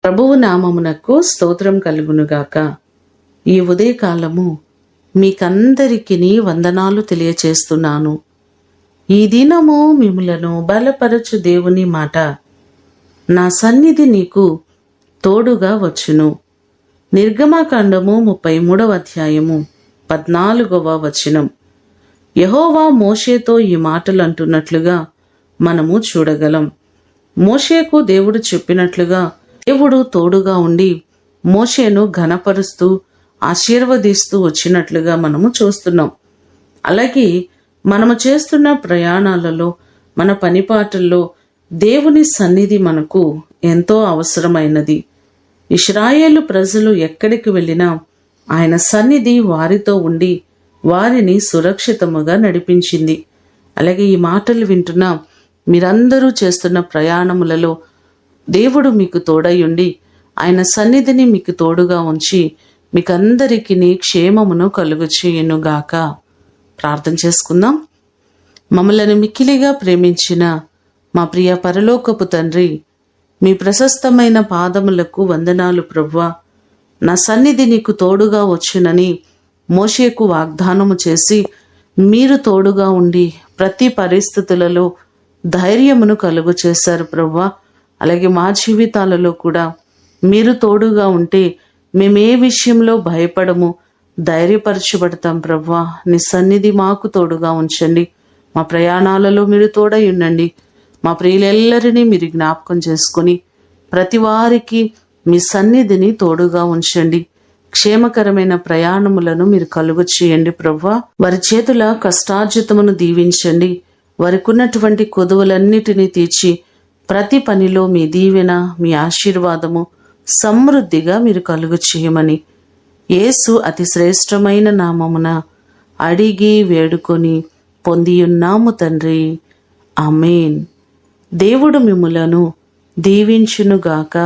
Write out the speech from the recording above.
ప్రభువు నామమునకు స్తోత్రం కలుగునుగాక. ఈ ఉదయకాలము మీకందరికీ వందనాలు తెలియచేస్తున్నాను. ఈ దినము మిమ్ములను బలపరచు దేవుని మాట, నా సన్నిధి నీకు తోడుగా వచ్చును. నిర్గమకాండము 33వ అధ్యాయము 14వ వచనం. యెహోవా మోషేతో ఈ మాటలు అంటున్నట్లుగా మనము చూడగలం. మోషేకు దేవుడు చెప్పినట్లుగా దేవుడు తోడుగా ఉండి మోషేను ఘనపరుస్తూ ఆశీర్వదిస్తూ వచ్చినట్లుగా మనము చూస్తున్నాం. అలాగే మనము చేస్తున్న ప్రయాణాలలో, మన పనిపాటల్లో దేవుని సన్నిధి మనకు ఎంతో అవసరమైనది. ఇశ్రాయేలు ప్రజలు ఎక్కడికి వెళ్ళినా ఆయన సన్నిధి వారితో ఉండి వారిని సురక్షితముగా నడిపించింది. అలాగే ఈ మాటలు వింటున్న మీరందరూ చేస్తున్న ప్రయాణములలో దేవుడు మీకు తోడయుండి ఆయన సన్నిధిని మీకు తోడుగా ఉంచి మీకందరికీ క్షేమమును కలుగు చేయునుగాక. ప్రార్థన చేసుకుందాం. మమ్మలను మిక్కిలిగా ప్రేమించిన మా ప్రియ పరలోకపు తండ్రి, మీ ప్రశస్తమైన పాదములకు వందనాలు ప్రభువా. నా సన్నిధి నీకు తోడుగా వచ్చునని మోషేకు వాగ్దానము చేసి మీరు తోడుగా ఉండి ప్రతి పరిస్థితులలో ధైర్యమును కలుగు చేశారు ప్రభువా. అలాగే మా జీవితాలలో కూడా మీరు తోడుగా ఉంటే మేమే విషయంలో భయపడము, ధైర్యపరచబడతాం ప్రభువా. నీ సన్నిధి మాకు తోడుగా ఉంచండి. మా ప్రయాణాలలో మీరు తోడై ఉండండి. మా ప్రియులెల్లరినీ మీరు జ్ఞాపకం చేసుకొని ప్రతి వారికి మీ సన్నిధిని తోడుగా ఉంచండి. క్షేమకరమైన ప్రయాణములను మీరు కలుగు చేయండి ప్రభువా. వారి చేతుల కష్టార్జితమును దీవించండి. వారికి ఉన్నటువంటి కొదువులన్నిటినీ తీర్చి ప్రతి పనిలో మీ దీవెన, మీ ఆశీర్వాదము సమృద్ధిగా మీరు కలుగు చేయమని యేసు అతి శ్రేష్టమైన నామమున అడిగి వేడుకొని పొందియున్నాము తండ్రి. ఆమేన్. దేవుడు మిమ్ములను దీవించునుగాక.